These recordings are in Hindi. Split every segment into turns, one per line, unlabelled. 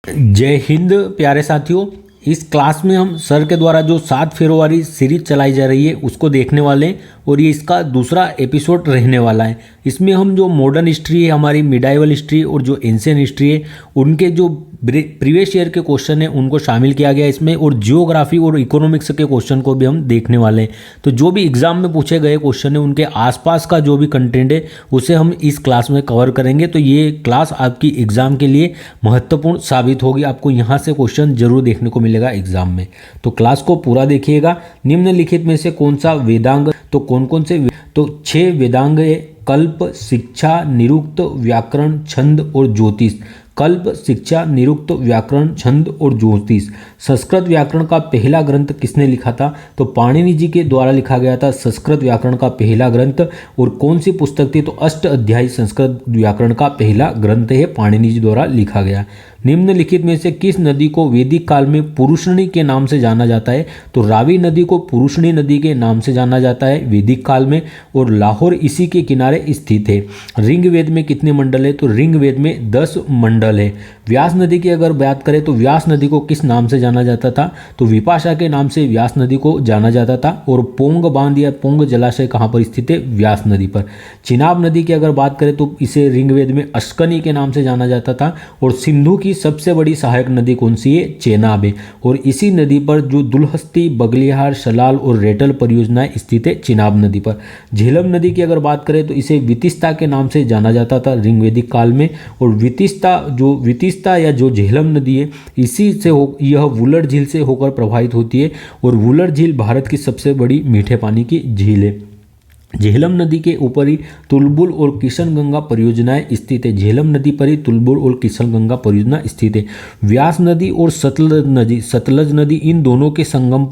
जय हिंद प्यारे साथियों। इस क्लास में हम सर के द्वारा जो 7 फेरों वाली सीरीज चलाई जा रही है उसको देखने वाले हैं और ये इसका दूसरा एपिसोड रहने वाला है। इसमें हम जो मॉडर्न हिस्ट्री है, हमारी मिडाइवल हिस्ट्री और जो एंशिएंट हिस्ट्री है, उनके जो प्रीवियस ईयर के क्वेश्चन है उनको शामिल किया गया इसमें, और जियोग्राफी और इकोनॉमिक्स के क्वेश्चन को भी हम देखने वाले हैं। तो जो भी एग्जाम में पूछे गए क्वेश्चन है उनके आसपास का जो भी कंटेंट है उसे हम इस क्लास में कवर करेंगे। तो ये क्लास आपकी एग्जाम के लिए महत्वपूर्ण साबित होगी। आपको यहाँ से क्वेश्चन जरूर देखने को मिलेगा एग्जाम में, तो क्लास को पूरा देखिएगा। निम्नलिखित में से कौन सा वेदांग, तो कौन से, तो 6 वेदांग है: कल्प, शिक्षा, निरुक्त, व्याकरण, छंद और ज्योतिष। कल्प, शिक्षा, निरुक्त, व्याकरण, छंद और ज्योतिष। संस्कृत व्याकरण का पहला ग्रंथ किसने लिखा था? तो पाणिनि जी के द्वारा लिखा गया था संस्कृत व्याकरण का पहला ग्रंथ। और कौन सी पुस्तक थी? तो अष्टाध्यायी संस्कृत व्याकरण का पहला ग्रंथ है, पाणिनि जी द्वारा लिखा गया। निम्नलिखित में से किस नदी को वैदिक काल में पुरुषणी के नाम से जाना जाता है? तो रावी नदी को पुरुषणी नदी के नाम से जाना जाता है वैदिक काल में, और लाहौर इसी के किनारे स्थित है। ऋग्वेद में कितने मंडल है? तो ऋग्वेद में 10 मंडल है। व्यास नदी की अगर बात करें तो व्यास नदी को किस नाम से जाना जाता था? तो विपाशा के नाम से व्यास नदी को जाना जाता था। और पोंग बांध या पोंग जलाशय कहाँ पर स्थित है? व्यास नदी पर। चिनाब नदी की अगर बात करें तो इसे ऋग्वेद में अश्कनी के नाम से जाना जाता था। और सिंधु की सबसे बड़ी सहायक नदी कौन सी है? चेनाब है। और इसी नदी पर जो दुलहस्ती, बगलिहार, सलाल और रेटल परियोजनाएं स्थित है चिनाब नदी पर। झेलम नदी की अगर बात करें तो इसे वितिस्ता के नाम से जाना जाता था ऋग्वेदिक काल में। और वितिस्ता या जो झेलम नदी है इसी से यह वुलर झील से होकर प्रभावित होती है। और वुलर झील भारत की सबसे बड़ी मीठे पानी की झील है। झेलम नदी के ऊपर ही तुलबुल और किशनगंगा परियोजनाएं स्थित है। झेलम नदी पर ही तुलबुल और किशनगंगा परियोजना स्थित है। व्यास नदी और सतलज नदी इन दोनों के संगम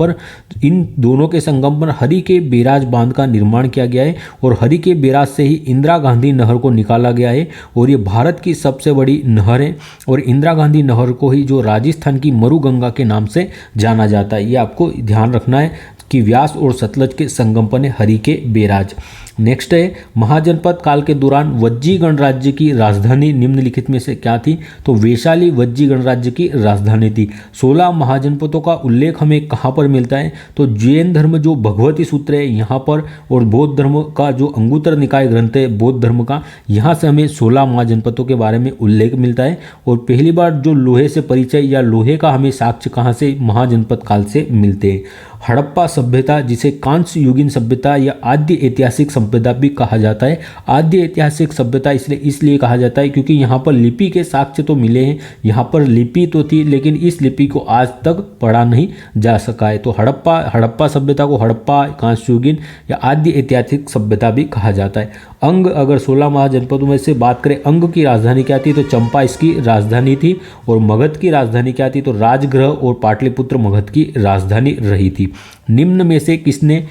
पर हरि के बैराज बांध का निर्माण किया गया है। और हरि के बैराज से ही इंदिरा गांधी नहर को निकाला गया है, और ये भारत की सबसे बड़ी नहर है। और इंदिरा गांधी नहर को ही जो राजस्थान की मरुगंगा के नाम से जाना जाता है, ये आपको ध्यान रखना है कि व्यास और सतलज के संगम पर है हरि के बैराज। नेक्स्ट है, महाजनपद काल के दौरान वज्जी गणराज्य की राजधानी निम्नलिखित में से क्या थी? तो वैशाली वज्जी गणराज्य की राजधानी थी। 16 महाजनपदों का उल्लेख हमें कहाँ पर मिलता है? तो जैन धर्म जो भगवती सूत्र है यहाँ पर, और बौद्ध धर्म का जो अंगुत्तर निकाय ग्रंथ है बौद्ध धर्म का, यहाँ से हमें 16 महाजनपदों के बारे में उल्लेख मिलता है। और पहली बार जो लोहे से परिचय या लोहे का हमें साक्ष्य कहाँ से? महाजनपद काल से मिलते हैं। हड़प्पा सभ्यता, जिसे कांस्य युगीन सभ्यता या आद्य ऐतिहासिक सभ्यता भी कहा जाता है। आद्य ऐतिहासिक सभ्यता इसलिए कहा जाता है क्योंकि यहाँ पर लिपि के साक्ष्य तो मिले हैं, यहाँ पर लिपि तो थी लेकिन इस लिपि को आज तक पढ़ा नहीं जा सका है। तो हड़प्पा सभ्यता को हड़प्पा, कांस्य युगीन या आद्य ऐतिहासिक सभ्यता भी कहा जाता है। अंग, अगर 16 महाजनपदों में से बात करें, अंग की राजधानी क्या थी? तो चंपा इसकी राजधानी थी। और मगध की राजधानी क्या थी? तो राजगृह और पाटलिपुत्र मगध की राजधानी रही थी। निम्न में से किसने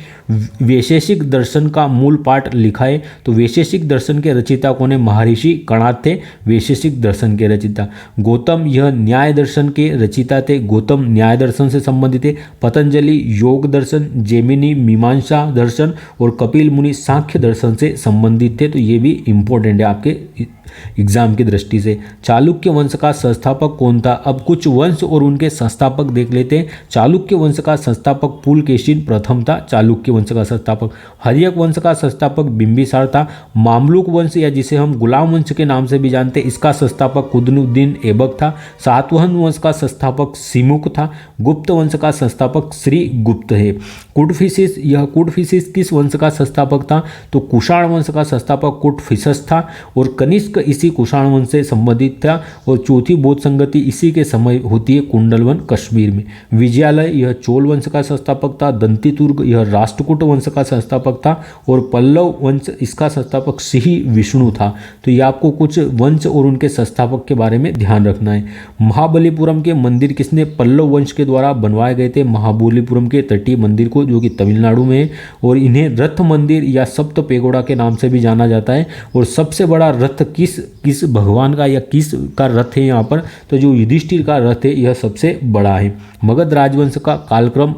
वैशेषिक दर्शन का मूल पाठ लिखा है? तो वैशेषिक दर्शन के रचिता कौन है? महर्षि कणाद थे वैशेषिक दर्शन के रचिता। गौतम यह न्याय दर्शन के रचिता थे, गौतम न्याय दर्शन से संबंधित है। पतंजलि योग दर्शन, जेमिनी मीमांसा दर्शन और कपिल मुनि सांख्य दर्शन से संबंधित थे। तो ये भी इंपॉर्टेंट है आपके एग्जाम की दृष्टि से। चालुक्य वंश का संस्थापक कौन था? अब कुछ वंश और उनके संस्थापक देख लेते हैं। चालुक्य वंश का संस्थापक पुलकेशिन प्रथम था, चालुक्य वंश का संस्थापक। हर्यक वंश का संस्थापक बिंबिसार था। मामलुक वंश या जिसे हम गुलाम वंश के नाम से भी जानते हैं, इसका संस्थापक कुतुबुद्दीन ऐबक था। सातवाहन वंश का संस्थापक सिमुक था। गुप्त वंश का संस्थापक श्री गुप्त है। कुटफिसिस किस वंश का संस्थापक था? तो कुषाण वंश का संस्थापक कुटफिसस था। और कनिष्क इसी कुषाण वंश से संबंधित था। और चौथी बौद्ध संगति इसी के समय होती है कुंडलवन कश्मीर में। विजयालय यह चोल वंश का संस्थापक था। दंतितुर्ग यह राष्ट्रकूट वंश का संस्थापक था। और पल्लव वंश इसका संस्थापक सिंह विष्णु था। तो ये आपको कुछ वंश और उनके संस्थापक के बारे में ध्यान रखना है। महाबलीपुरम के मंदिर किसने पल्लव वंश के द्वारा बनवाए गए थे? महाबलीपुरम के तटीय मंदिर को, जो कि तमिलनाडु में है। और इन्हें रथ मंदिर या सप्त पेगोड़ा के नाम से भी जाना जाता है। और सबसे बड़ा रथ किस भगवान का या किस का रथ है यहाँ पर? तो जो युधिष्ठिर का रथ है यह सबसे बड़ा है। मगध राजवंश का कालक्रम,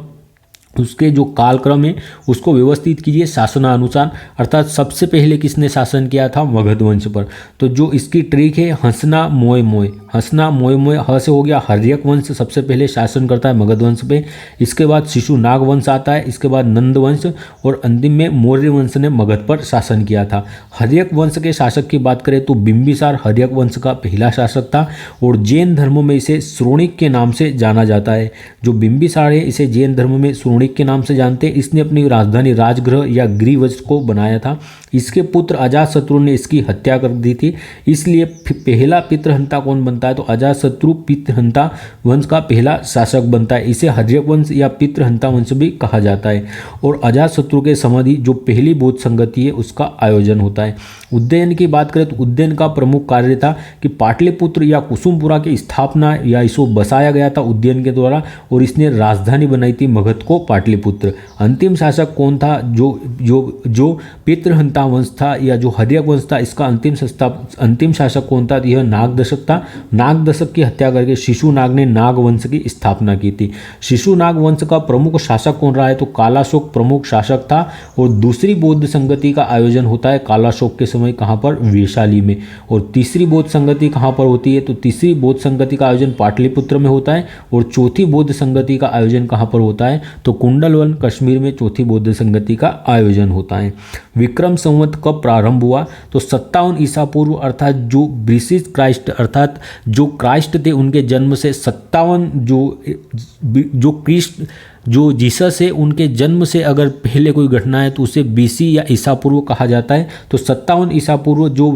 उसके जो कालक्रम है उसको व्यवस्थित कीजिए शासनानुसार, अर्थात सबसे पहले किसने शासन किया था? मगध वंश पर। तो जो इसकी ट्रिक है हंसना मोय मोय, हंसना मोय मोय ह से हो गया। हर्यक वंश सबसे पहले शासन करता है मगध वंश पे, इसके बाद शिशुनाग वंश आता है, इसके बाद नंद वंश और अंतिम में मौर्य वंश ने मगध पर शासन किया था। हर्यक वंश के शासक की बात करें तो बिंबिसार हर्यक वंश का पहला शासक था और जैन धर्म में इसे श्रोणिक के नाम से जाना जाता है। जो बिंबिसार है इसे जैन धर्म में श्रोणिक के नाम से जानते हैं। इसने अपनी राजधानी राजगृह या गृहवज्र को बनाया था। इसके पुत्र अजातशत्रु ने इसकी हत्या कर दी थी, इसलिए पहला पितृहंता कौन बनता है तो अजातशत्रु पितृहंता वंश का पहला शासक बनता है। इसे हर्यक वंश या पितृहंता वंश भी कहा जाता है। और अजातशत्रु के समाधि जो पहली बौद्ध संगति है उसका आयोजन होता है। उज्जैन की बात करें तो उज्जैन का प्रमुख कार्य था कि पाटलिपुत्र या कुसुमपुरा की स्थापना या इसको बसाया गया था उज्जैन के द्वारा और इसने राजधानी बनाई थी मगध को पाटलिपुत्र। अंतिम शासक कौन था जो पितृहंता वंश था या जो हर्यक वंश था, इसका अंतिम शासक कौन था? यह नागदशक था। नागदशक की हत्या करके शिशुनाग ने नाग वंश की स्थापना की थी। शिशुनाग वंश का प्रमुख शासक कौन रहा है तो कालाशोक प्रमुख शासक था। और दूसरी बौद्ध संगति का आयोजन होता है कालाशोक के समय, कहाँ पर? वैशाली में। और तीसरी बौद्ध संगति कहाँ पर होती है तो तीसरी बौद्ध संगति का आयोजन पाटलिपुत्र में होता है। और चौथी बौद्ध संगति का आयोजन कहाँ पर होता है तो कुंडलवन कश्मीर में चौथी बौद्ध संगति का आयोजन होता है। विक्रम संवत कब प्रारंभ हुआ तो 57 ईसा पूर्व, अर्थात जो ब्रिसिस क्राइस्ट अर्थात जो क्राइस्ट थे उनके जन्म से 57 जो क्रिस्ट जो जीसस है उनके जन्म से अगर पहले कोई घटना है तो उसे बीसी या ईसा पूर्व कहा जाता है। तो 57 ईसा पूर्व जो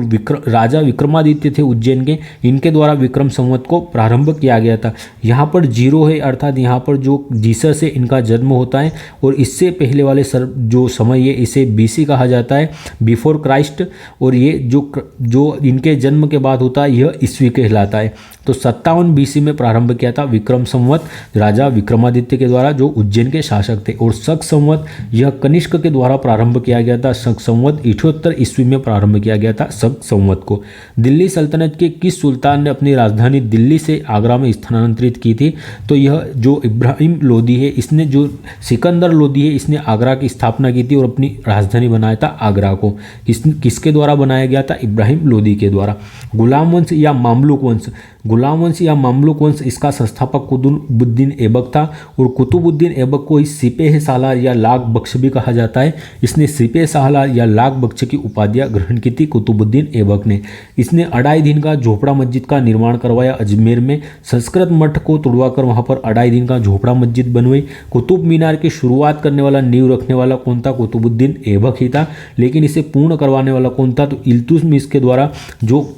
राजा विक्रमादित्य थे उज्जैन के, इनके द्वारा विक्रम संवत को प्रारंभ किया गया था। यहाँ पर 0 है अर्थात यहाँ पर जो जीसस है इनका जन्म होता है और इससे पहले वाले जो समय है इसे बीसी कहा जाता है, बिफोर क्राइस्ट। और ये जो इनके जन्म के बाद होता है यह ईस्वी कहलाता है। तो 57 बीसी में प्रारंभ किया था विक्रम संवत राजा विक्रमादित्य के द्वारा जो उज्जैन के शासक थे। और शक संवत यह कनिष्क के द्वारा प्रारंभ किया गया था। शक संवत 78 ईस्वी में प्रारंभ किया गया था शक संवत को। दिल्ली सल्तनत के किस सुल्तान ने अपनी राजधानी दिल्ली से आगरा में स्थानांतरित की थी तो यह जो इब्राहिम लोदी है, इसने जो सिकंदर लोदी है इसने आगरा की स्थापना की थी और अपनी राजधानी बनाया था आगरा को। किसके द्वारा बनाया गया था? इब्राहिम लोदी के द्वारा। गुलाम वंश या मामलुक वंश, गुलाम वंश या मामलुक वंश इसका संस्थापक कुतुबुद्दीन ऐबक था। और कुतुबुद्दीन ऐबक को सिपेह सालार या लाख बख्श भी कहा जाता है। इसने सिपेह सालार या लाख बख्श की उपाधियां ग्रहण की थी कुतुबुद्दीन ऐबक ने। इसने 2.5 दिन का झोपड़ा मस्जिद का निर्माण करवाया अजमेर में। संस्कृत मठ को तुड़वाकर वहां पर 2.5 दिन का झोपड़ा मस्जिद बनवाई। कुतुब मीनार की शुरुआत करने वाला, नींव रखने वाला कौन था? कुतुबुद्दीन ऐबक ही था। लेकिन इसे पूर्ण करवाने वाला कौन था? तो इल्तुतमिश के द्वारा जो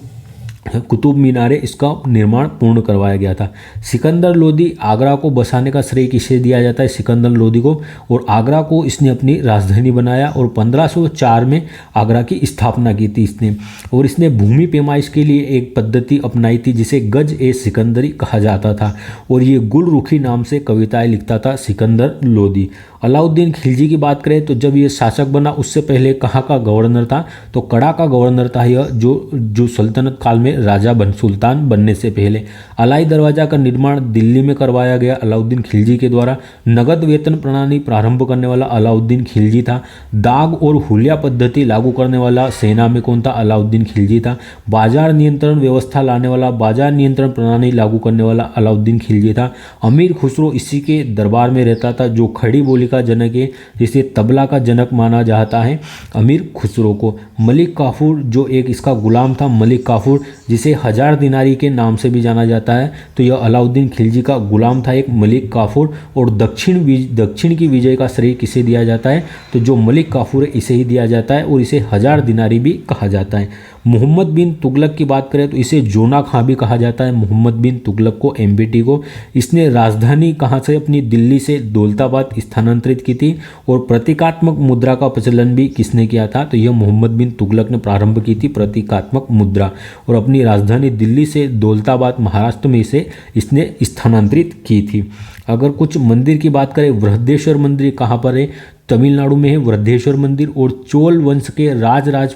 कुतुब मीनार है इसका निर्माण पूर्ण करवाया गया था। सिकंदर लोदी आगरा को बसाने का श्रेय किसे दिया जाता है? सिकंदर लोदी को। और आगरा को इसने अपनी राजधानी बनाया और 1504 में आगरा की स्थापना की थी इसने। और इसने भूमि पैमाइश के लिए एक पद्धति अपनाई थी जिसे गज ए सिकंदरी कहा जाता था। और ये गुलरुखी नाम से कविताएं लिखता था सिकंदर लोदी। अलाउद्दीन खिलजी की बात करें तो जब ये शासक बना उससे पहले कहाँ का गवर्नर था? तो कड़ा का गवर्नर था यह, जो सल्तनत काल में राजा सुल्तान बनने से पहले। अलाई दरवाजा का निर्माण दिल्ली में करवाया गया अलाउद्दीन खिलजी के द्वारा। नगद वेतन प्रणाली प्रारंभ करने वाला अलाउद्दीन खिलजी था। दाग और हुलिया पद्धति लागू करने वाला सेना में कौन था? अलाउद्दीन खिलजी था। बाजार नियंत्रण व्यवस्था लाने वाला, बाजार नियंत्रण प्रणाली लागू करने वाला अलाउद्दीन खिलजी था। अमीर खुसरो इसी के दरबार में रहता था जो खड़ी बोली का जनक है, जिसे तबला का जनक माना जाता है अमीर खुसरो को। मलिक काफूर जो एक इसका गुलाम था, मलिक काफूर जिसे 1000 दिनारी के नाम से भी जाना जाता है, तो यह अलाउद्दीन खिलजी का गुलाम था एक मलिक काफूर। और दक्षिण की विजय का श्रेय किसे दिया जाता है? तो जो मलिक काफूर है इसे ही दिया जाता है और इसे 1000 दिनारी भी कहा जाता है। मोहम्मद बिन तुगलक की बात करें तो इसे जोना खां भी कहा जाता है, मोहम्मद बिन तुगलक को, एमबीटी को। इसने राजधानी कहाँ से अपनी दिल्ली से दौलताबाद स्थानांतरित की थी। और प्रतीकात्मक मुद्रा का प्रचलन भी किसने किया था? तो यह मोहम्मद बिन तुगलक ने प्रारंभ की थी प्रतीकात्मक मुद्रा। और अपनी राजधानी दिल्ली से दौलताबाद महाराष्ट्र में इसने स्थानांतरित की थी। अगर कुछ मंदिर की बात करें, बृहदेश्वर मंदिर कहाँ पर है? तमिलनाडु में है वृद्धेश्वर मंदिर, और चोल वंश के राजराज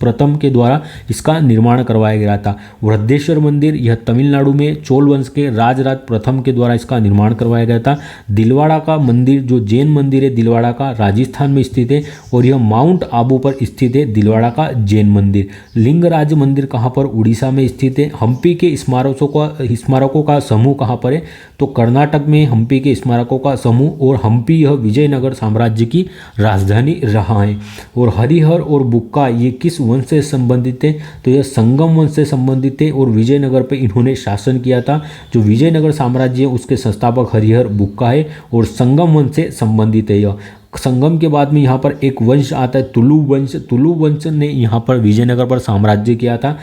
प्रथम के द्वारा इसका निर्माण करवाया गया था। वृद्धेश्वर मंदिर यह तमिलनाडु में चोल वंश के राजराज प्रथम के द्वारा इसका निर्माण करवाया गया था। दिलवाड़ा का मंदिर जो जैन मंदिर है दिलवाड़ा का, राजस्थान में स्थित है और यह माउंट आबू पर स्थित है दिलवाड़ा का जैन मंदिर। लिंगराज मंदिर कहाँ पर? उड़ीसा में स्थित है। हम्पी के स्मारकों का समूह कहाँ पर है? तो कर्नाटक में हम्पी के स्मारकों का समूह, और हम्पी यह विजयनगर साम्राज्य की राजधानी रहा है। और हरिहर और बुक्का ये किस वंश से संबंधित है? तो यह संगम वंश से संबंधित है और विजयनगर पे इन्होंने शासन किया था। जो विजयनगर साम्राज्य है उसके संस्थापक हरिहर बुक्का है और संगम वंश से संबंधित है। यह संगम के बाद में यहाँ पर एक वंश आता है तुलु वंश। तुलु वंश ने यहाँ पर विजयनगर पर साम्राज्य किया था।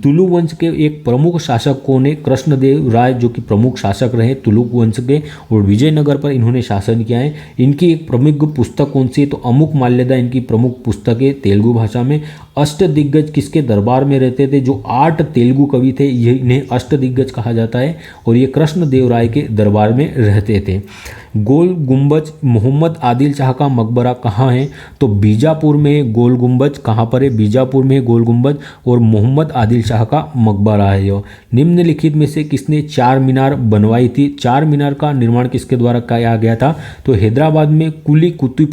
तुलु वंश के एक प्रमुख शासक कौन है? कृष्णदेव राय, जो कि प्रमुख शासक रहे तुलु वंश के, और विजयनगर पर इन्होंने शासन किया है। इनकी एक प्रमुख पुस्तक कौन सी है? तो अमुक माल्यदा इनकी प्रमुख पुस्तक है तेलुगु भाषा में। अष्टदिग्गज किसके दरबार में रहते थे? जो 8 तेलुगु कवि थे ये इन्हें अष्टदिग्गज कहा जाता है और ये कृष्णदेव राय के दरबार में रहते थे। गोल गुंबज, मोहम्मद आदिल शाह का मकबरा कहाँ है? तो बीजापुर में गोल गुंबज। कहाँ पर है? बीजापुर में गोल गुंबज और मोहम्मद आदिल शाह का मकबरा है यह। निम्नलिखित में से किसने 4 मीनार बनवाई थी? 4 मीनार का निर्माण किसके द्वारा किया गया था? तो हैदराबाद में कुली कुतुब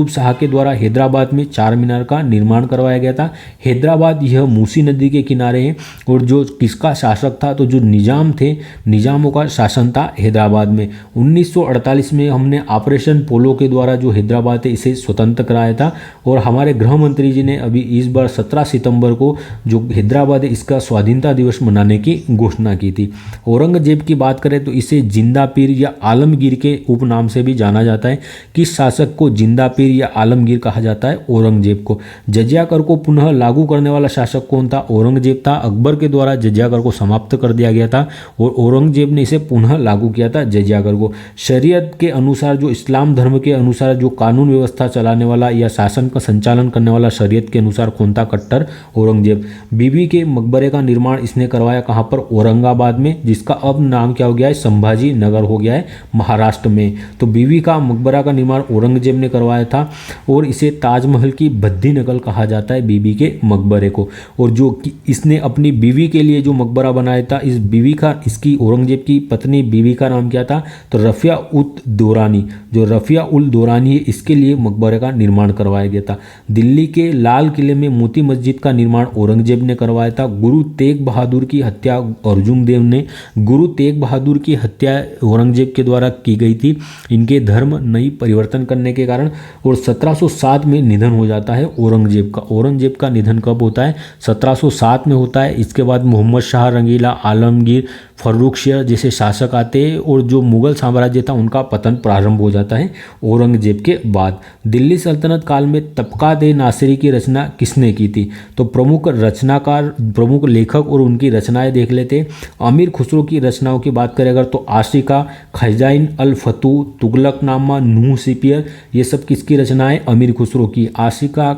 शाह के द्वारा हैदराबाद में 4 मीनार का निर्माण करवाया गया था। हैदराबाद यह मूसी नदी के किनारे है और जो किसका शासक था? तो जो निजाम थे, निजामों का शासन था हैदराबाद में। 1948 में हमने ऑपरेशन पोलो के द्वारा जो हैदराबाद है इसे स्वतंत्र कराया था और हमारे गृह मंत्री जी ने अभी इस बार 17 सितंबर को जो हैदराबाद है इसका स्वाधीनता दिवस मनाने की घोषणा की थी। औरंगजेब की बात करें तो इसे जिंदा पीर या आलमगीर के उपनाम से भी जाना जाता है। किस शासक को जिंदा पीर या आलमगीर कहा जाता है? औरंगजेब को। जजिया कर को पुनः लागू करने वाला शासक कौन था? औरंगजेब था। अकबर के द्वारा जजिया कर को समाप्त कर दिया गया था और औरंगजेब ने इसे पुनः लागू किया था जजिया कर को। शरीयत के अनुसार, जो इस्लाम धर्म के अनुसार जो कानून व्यवस्था चलाने वाला या शासन का संचालन करने वाला शरीयत के अनुसार कौन था? कट्टर औरंगजेब। बीबी के मकबरे का निर्माण इसने करवाया कहाँ पर? औरंगाबाद में, जिसका अब नाम क्या हो गया है? संभाजी नगर हो गया है महाराष्ट्र में। तो बीबी का मकबरा का निर्माण औरंगजेब ने करवाया था और इसे ताजमहल की बद्दी नकल कहा जाता है बीबी के मकबरे को। और जो इसने अपनी बीवी के लिए जो मकबरा बनाया था, इस बीवी का, इसकी औरंगजेब की पत्नी बीवी का नाम क्या था? तो रफिया उत दौरानी। जो रफिया उल दौरानी है इसके लिए मकबरे का निर्माण करवाया गया था। दिल्ली के लाल किले में मोती मस्जिद का निर्माण औरंगजेब ने करवाया था। गुरु तेग बहादुर की हत्या अर्जुन देव ने, गुरु तेग बहादुर की हत्या औरंगजेब के द्वारा की गई थी इनके धर्म नई परिवर्तन करने के कारण। और 1707 में निधन हो जाता है औरंगजेब का। औरंगजेब का निधन कब होता है? 1707 में होता है। इसके बाद मोहम्मद शाह रंगीला, आलमगीर, फर्रुख शेर जैसे शासक आते हैं और जो मुगल साम्राज्य था उनका पतन प्रारंभ हो जाता है औरंगजेब के बाद। दिल्ली सल्तनत काल में तबकात-ए-नासिरी की रचना किसने की थी? तो प्रमुख रचनाकार, प्रमुख लेखक और उनकी रचनाएं देख लेते हैं। अमीर खुसरो की रचनाओं की बात करें अगर तो आशिका, खजाइन अल फतू, तुगलकनामा, नूह सिपियर, ये सब किसकी रचनाएं? अमीर खुसरो की। आशिका,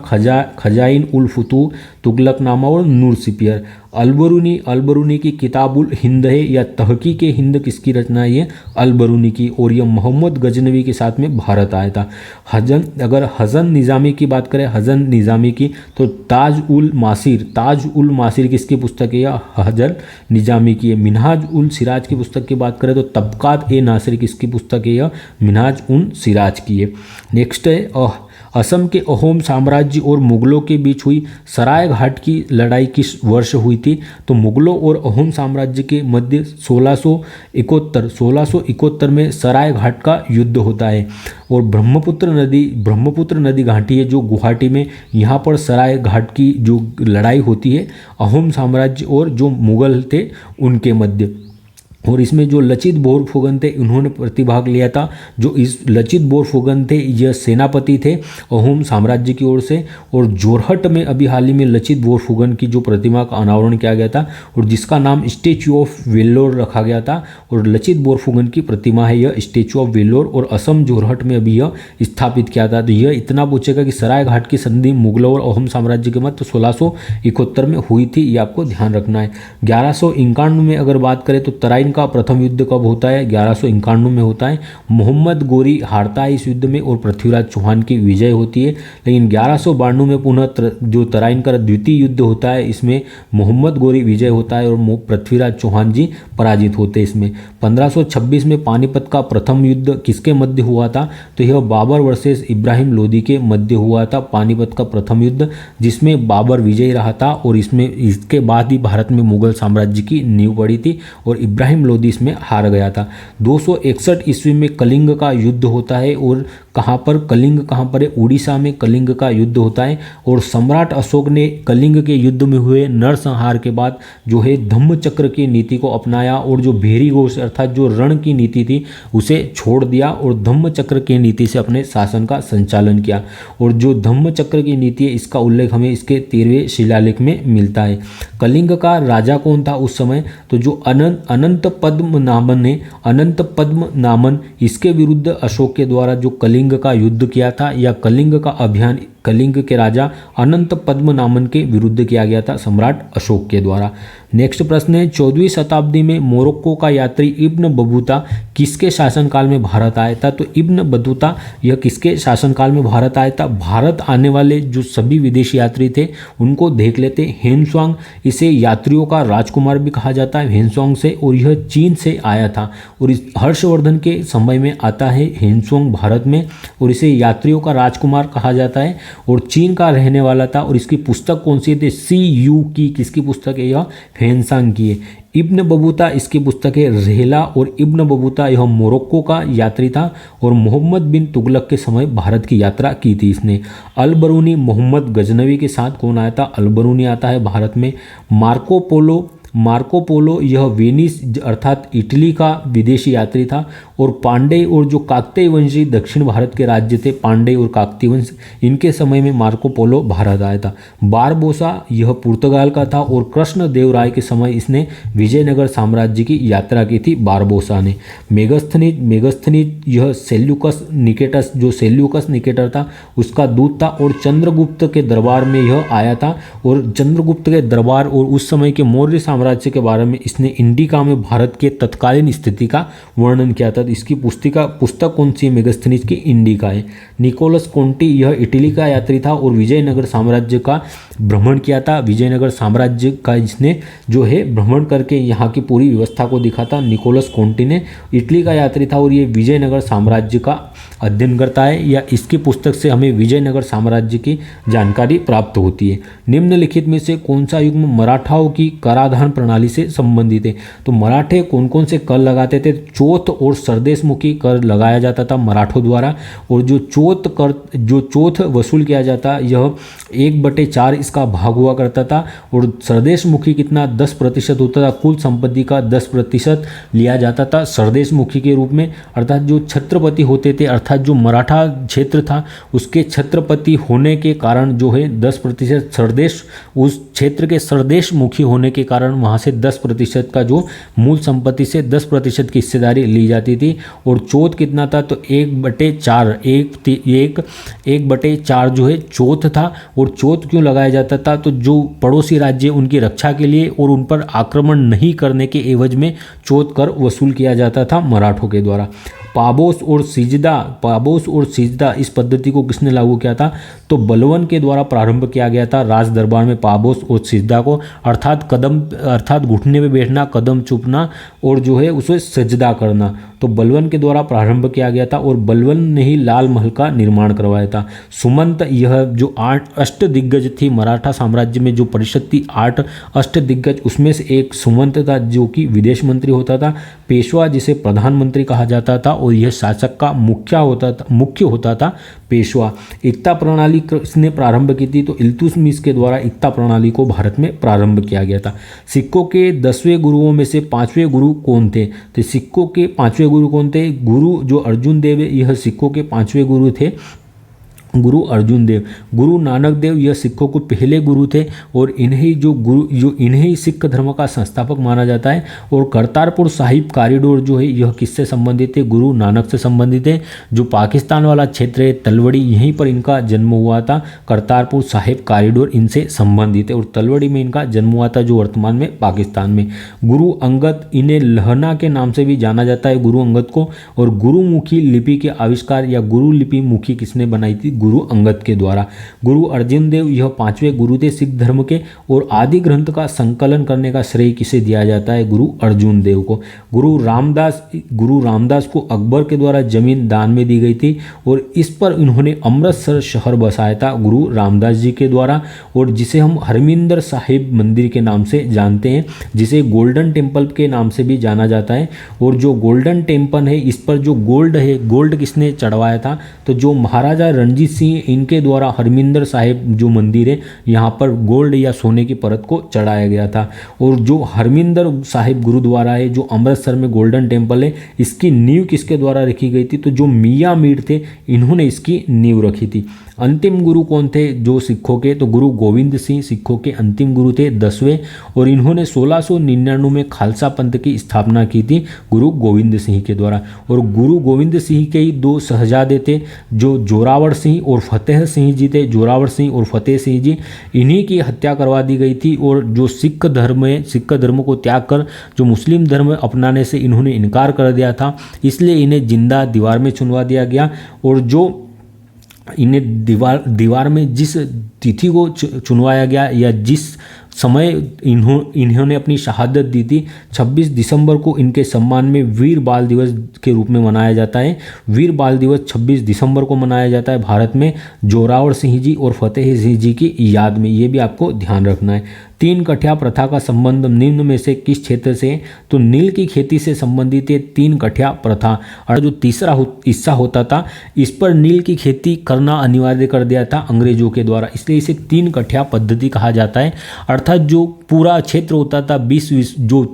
खजाइन उल फतू, तुगलकनामा और नूर सिपियर। अलबरूनी की किताबुल हिंद है या तहकीक हिंद किसकी रचना है? ये अलबरूनी की। और यह मोहम्मद गजनवी के साथ में भारत आया था। अगर हसन निज़ामी की बात करें, हसन निज़ामी की, तो ताज उल मासिर किसकी पुस्तक है? या हसन निज़ामी की है। मिनहाज उल सिराज की पुस्तक की बात करें तो तबकात-ए-नासिरी किसकी पुस्तक है? या मिनहाज उल सिराज की है। नेक्स्ट है असम के अहोम साम्राज्य और मुगलों के बीच हुई सराय घाट की लड़ाई किस वर्ष हुई थी? तो मुगलों और अहोम साम्राज्य के मध्य 1671 में सराय घाट का युद्ध होता है। और ब्रह्मपुत्र नदी घाटी है जो गुवाहाटी में, यहाँ पर सराय घाट की जो लड़ाई होती है अहोम साम्राज्य और जो मुगल थे उनके मध्य। और इसमें जो लचित बोरफुकन थे उन्होंने प्रतिभाग लिया था। जो इस लचित बोरफुकन थे यह सेनापति थे अहोम साम्राज्य की ओर से। और जोरहट में अभी हाल ही में लचित बोरफुकन की जो प्रतिमा का अनावरण किया गया था और जिसका नाम स्टैच्यू ऑफ वेल्लोर रखा गया था। और लचित बोरफुकन की प्रतिमा है यह स्टैच्यू ऑफ वेल्लोर और असम जोरहट में अभी यह स्थापित किया था। तो यह इतना पूछेगा कि सराय घाट की संधि मुगलों और अहोम साम्राज्य के मध्य 1671 में हुई थी, ये आपको ध्यान रखना है। 1191 में अगर बात करें तो तराइन का प्रथम युद्ध कब होता है? 1191 में होता है। मोहम्मद गोरी हारता है इस युद्ध में और पृथ्वीराज चौहान की विजय होती है। लेकिन 1192 में पुनः जो तराइन का द्वितीय युद्ध होता है, इसमें मोहम्मद गोरी विजय होता है और पृथ्वीराज चौहान जी पराजित होते हैं इसमें। 1526 में पानीपत का प्रथम युद्ध किसके मध्य हुआ था? तो यह बाबर वर्सेस इब्राहिम लोदी के मध्य हुआ था पानीपत का प्रथम युद्ध, जिसमें बाबर विजयी रहा था और इसके बाद ही भारत में मुगल साम्राज्य की नींव पड़ी थी और इब्राहिम लोदी इसमें हार गया था। 261 ईस्वी में कलिंग का युद्ध होता है और कहाँ पर? कलिंग कहाँ पर है? उड़ीसा में कलिंग का युद्ध होता है और सम्राट अशोक ने कलिंग के युद्ध में हुए नरसंहार के बाद जो है धम्मचक्र की नीति को अपनाया और जो भेरी घोष अर्थात जो रण की नीति थी उसे छोड़ दिया और धम्मचक्र की नीति से अपने शासन का संचालन किया। और जो धम्मचक्र की नीति है इसका उल्लेख हमें इसके 13वें शिलालेख में मिलता है। कलिंग का राजा कौन था उस समय? तो जो अनंत पद्मनाभन है, अनंत पद्मनाभन, इसके विरुद्ध अशोक के द्वारा जो कलिंग का युद्ध किया था या कलिंग का अभियान कलिंग के राजा अनंत पद्मनाभन के विरुद्ध किया गया था सम्राट अशोक के द्वारा। नेक्स्ट प्रश्न है 14वीं शताब्दी में मोरक्को का यात्री इब्न बतूता किसके शासनकाल में भारत आया था? तो इब्न बतूता यह किसके शासनकाल में भारत आया था? भारत आने वाले जो सभी विदेशी यात्री थे उनको देख लेते। हेनसुआंग, इसे यात्रियों का राजकुमार भी कहा जाता है हेनसुआंग से, और यह चीन से आया था और इस हर्षवर्धन के समय में आता है हेनसुआंग भारत में और इसे यात्रियों का राजकुमार कहा जाता है और चीन का रहने वाला था। और इसकी पुस्तक कौन सी थी? CU की किसकी पुस्तक है? यह फेनसांग की है। इब्न बतूता इसकी पुस्तक है रहला और इब्न बतूता यह मोरक्को का यात्री था और मोहम्मद बिन तुगलक के समय भारत की यात्रा की थी इसने। अलबरूनी मोहम्मद गजनवी के साथ कौन आया था? अलबरूनी आता है भारत में। मार्को पोलो यह वेनिस अर्थात इटली का विदेशी यात्री था और पांडे और जो काकतीय वंशी दक्षिण भारत के राज्य थे पांडे और काकतीय वंश, इनके समय में मार्को पोलो भारत आया था। बारबोसा यह पुर्तगाल का था और कृष्ण देव राय के समय इसने विजयनगर साम्राज्य की यात्रा की थी बारबोसा ने। मेगस्थनीज यह सेल्यूकस निकेटस, जो सेल्यूकस निकेटर था उसका दूत था और चंद्रगुप्त के दरबार में यह आया था और चंद्रगुप्त के दरबार और उस समय के मौर्य साम्राज्य के बारे में इसने इंडिका में भारत के तत्कालीन स्थिति का वर्णन किया था। इसकी पुस्तक कौन सी है? मेगस्थनीज की इंडिका है। निकोलस कोंटी यह इटली का यात्री था और विजयनगर साम्राज्य का भ्रमण किया था। विजयनगर साम्राज्य का इसने जो है भ्रमण करके यहाँ की पूरी व्यवस्था को दिखा था। निकोलस कोंटी ने इटली का यात्री था और ये विजयनगर साम्राज्य का अध्ययन करता है या इसकी पुस्तक से हमें विजयनगर साम्राज्य की जानकारी प्राप्त होती है। निम्नलिखित में से कौन सा युग मराठाओं की कराधान प्रणाली से संबंधित है? तो मराठे कौन कौन से कर लगाते थे? चौथ और सरदेशमुखी कर लगाया जाता था मराठों द्वारा और जो चौथ वसूल किया जाता यह 1/4 इसका भाग हुआ करता था और सरदेशमुखी कितना 10% होता था। कुल संपत्ति का 10% लिया जाता था सरदेशमुखी के रूप में, अर्थात जो छत्रपति होते थे अर्थात जो मराठा क्षेत्र था उसके छत्रपति होने के कारण जो है 10% सरदेश, उस क्षेत्र के सरदेशमुखी होने के कारण वहाँ से 10% का जो मूल संपत्ति से 10% की हिस्सेदारी ली जाती थी। और चौथ कितना था? तो 1/4 जो है चौथ था। और चौथ क्यों लगाया जाता था? तो जो पड़ोसी राज्य उनकी रक्षा के लिए और उन पर आक्रमण नहीं करने के एवज में चौथ कर वसूल किया जाता था मराठों के द्वारा। पाबोस और सिजदा इस पद्धति को किसने लागू किया था? तो बलवन के द्वारा प्रारंभ किया गया था राज दरबार में पाबोस और सिजदा को, अर्थात घुटने पे बैठना, कदम चुपना और जो है उसे सजदा करना, तो बलवन के द्वारा प्रारंभ किया गया था और बलवन ने ही लाल महल का निर्माण करवाया था। सुमंत यह जो 8 अष्टदिग्गज थी मराठा साम्राज्य में, जो परिषद थी 8 अष्टदिग्गज, उसमें से एक सुमंत था जो कि विदेश मंत्री होता था। पेशवा जिसे प्रधानमंत्री कहा जाता था और यह शासक का मुख्य होता था पेशवा। एकता प्रणाली किसने प्रारंभ की थी? तो इल्तुतमिश के द्वारा एकता प्रणाली को भारत में प्रारंभ किया गया था। सिक्कों के 10वें गुरुओं में से 5वें गुरु कौन थे? तो सिक्कों के 5वें गुरु कौन थे? गुरु जो अर्जुन देव है यह सिक्कों के 5वें गुरु थे गुरु अर्जुन देव, गुरु नानक देव यह सिखों को पहले गुरु थे और इन्हें ही सिख धर्म का संस्थापक माना जाता है। और करतारपुर साहिब कॉरिडोर जो है यह किससे संबंधित है, गुरु नानक से संबंधित है। जो पाकिस्तान वाला क्षेत्र है तलवड़ी, यहीं पर इनका जन्म हुआ था। करतारपुर साहिब कॉरिडोर इनसे संबंधित है और तलवड़ी में इनका जन्म हुआ था, जो वर्तमान में पाकिस्तान में। गुरु अंगद, इन्हें लहना के नाम से भी जाना जाता है गुरु अंगद को। और गुरुमुखी लिपि के आविष्कार या गुरु लिपि मुखी किसने बनाई थी, गुरु अंगद के द्वारा। गुरु अर्जुन देव यह 5वें गुरु थे सिख धर्म के। और आदि ग्रंथ का संकलन करने का श्रेय किसे दिया जाता है, गुरु अर्जुन देव को। गुरु रामदास को अकबर के द्वारा जमीन दान में दी गई थी और इस पर इन्होंने अमृतसर शहर बसाया था गुरु रामदास जी के द्वारा, और जिसे हम हरमिंदर साहिब मंदिर के नाम से जानते हैं, जिसे गोल्डन टेम्पल के नाम से भी जाना जाता है। और जो गोल्डन टेम्पल है, इस पर जो गोल्ड है, गोल्ड किसने चढ़वाया था, तो जो महाराजा रणजीत सिंह, इनके द्वारा हरमिंदर साहिब जो मंदिर है यहाँ पर गोल्ड या सोने की परत को चढ़ाया गया था। और जो हरमिंदर साहिब गुरुद्वारा है जो अमृतसर में गोल्डन टेम्पल है, इसकी नींव किसके द्वारा रखी गई थी, तो जो मियाँ मीर थे इन्होंने इसकी नींव रखी थी। अंतिम गुरु कौन थे जो सिखों के, तो गुरु गोविंद सिंह सिखों के अंतिम गुरु थे 10वें, और इन्होंने 1699 में खालसा पंथ की स्थापना की थी गुरु गोविंद सिंह के द्वारा। और गुरु गोविंद सिंह के ही 2 शहजादे थे जो जोरावर सिंह और फतेह सिंह जी थे। जोरावर सिंह और फतेह सिंह जी, इन्हीं की हत्या करवा दी गई थी। और जो सिख धर्म को त्याग कर जो मुस्लिम धर्म अपनाने से इन्होंने इनकार कर दिया था, इसलिए इन्हें जिंदा दीवार में चुनवा दिया गया। और जो इन्हें दीवार में जिस तिथि को चुनवाया गया या जिस समय इन्होंने अपनी शहादत दी थी, 26 दिसंबर को इनके सम्मान में वीर बाल दिवस के रूप में मनाया जाता है। वीर बाल दिवस 26 दिसंबर को मनाया जाता है भारत में, जोरावर सिंह जी और फतेह सिंह जी की याद में। ये भी आपको ध्यान रखना है। 3 कठिया प्रथा का संबंध निम्न में से किस क्षेत्र से है, तो नील की खेती से संबंधित है 3 कठिया प्रथा। और जो तीसरा हिस्सा होता था, इस पर नील की खेती करना अनिवार्य कर दिया था अंग्रेजों के द्वारा, इसलिए इसे 3 कठिया पद्धति कहा जाता है। अर्थात जो पूरा क्षेत्र होता था 20 जो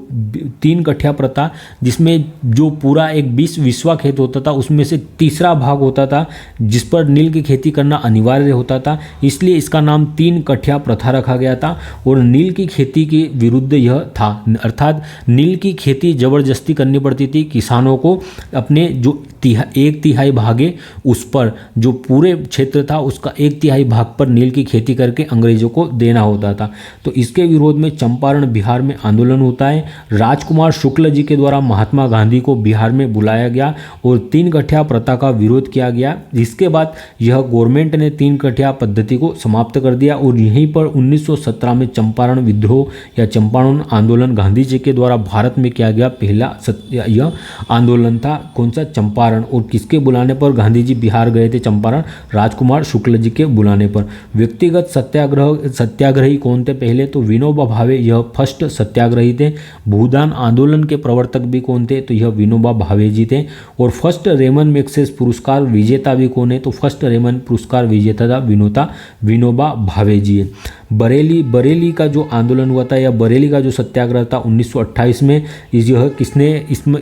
3 कठिया प्रथा, जिसमें जो पूरा एक 20 विश्वा खेत होता था, उसमें से तीसरा भाग होता था जिस पर नील की खेती करना अनिवार्य होता था, इसलिए इसका नाम 3 कठिया प्रथा रखा गया था। और नील की खेती के विरुद्ध यह था, अर्थात नील की खेती जबरदस्ती करनी पड़ती थी किसानों को, अपने जो 1/3 भाग है उस पर, जो पूरे क्षेत्र था उसका 1/3 भाग पर नील की खेती करके अंग्रेजों को देना होता था। तो इसके विरोध में चंपारण बिहार में आंदोलन होता है। राजकुमार शुक्ल जी के द्वारा महात्मा गांधी को बिहार में बुलाया गया और 3 कठिया प्रथा का विरोध किया गया। इसके बाद यह गवर्नमेंट ने 3 कठिया पद्धति को समाप्त कर दिया और यहीं पर 1917 में चंपारण विद्रोह या चंपारण आंदोलन गांधी जी के द्वारा भारत में किया गया पहला यह आंदोलन था। कौन सा, चंपारण। और किसके बुलाने पर गांधी जी बिहार गए थे चंपारण, राजकुमार शुक्ल जी के बुलाने पर। व्यक्तिगत सत्याग्रही कौन थे पहले, तो विनोबा भावे यह फर्स्ट सत्याग्रही थे। भूदान आंदोलन के प्रवर्तक भी कौन थे, तो यह विनोबा भावे जी थे। और फर्स्ट रेमन मैग्सेसे पुरस्कार विजेता भी कौन है, तो फर्स्ट रेमन पुरस्कार विजेता था विनोबा भावे जी है। बरेली का जो आंदोलन हुआ था या बरेली का जो सत्याग्रह था 1928 में, यह किसने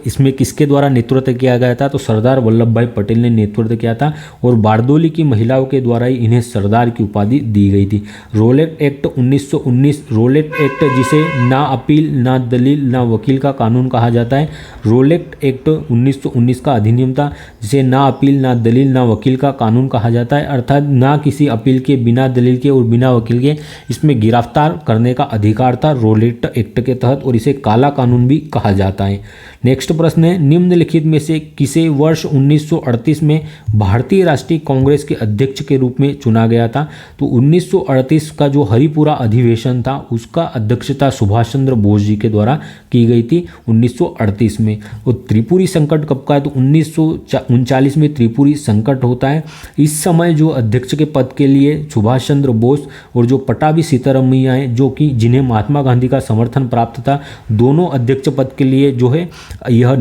इसमें किसके द्वारा नेतृत्व किया गया था, तो सरदार वल्लभ भाई पटेल ने नेतृत्व किया था। और बारदोली की महिलाओं के द्वारा ही इन्हें सरदार की उपाधि दी गई थी। रोलेट एक्ट 1919, रोलेट एक्ट जिसे ना अपील ना दलील ना वकील का कानून कहा जाता है। रोलेट एक्ट 1919 का अधिनियम था जिसे ना अपील ना दलील ना वकील का कानून कहा जाता है, अर्थात ना किसी अपील के, बिना दलील के और बिना वकील के इसमें गिरफ्तार करने का अधिकार था रोलेट एक्ट के तहत, और इसे काला कानून भी कहा जाता है। नेक्स्ट प्रश्न है, निम्नलिखित में से किसे वर्ष 1938 में भारतीय राष्ट्रीय कांग्रेस के अध्यक्ष के रूप में चुना गया था, तो 1938 का जो हरिपुरा अधिवेशन था उसका अध्यक्षता सुभाष चंद्र बोस जी के द्वारा की गई थी 1938 में। और त्रिपुरी संकट कब का है, तो 1939 में त्रिपुरी संकट होता है। इस समय जो अध्यक्ष के पद के लिए सुभाष चंद्र बोस और जो पटाभी सीतारमैया हैं, जो कि जिन्हें महात्मा गांधी का समर्थन प्राप्त था, दोनों अध्यक्ष पद के लिए जो है यह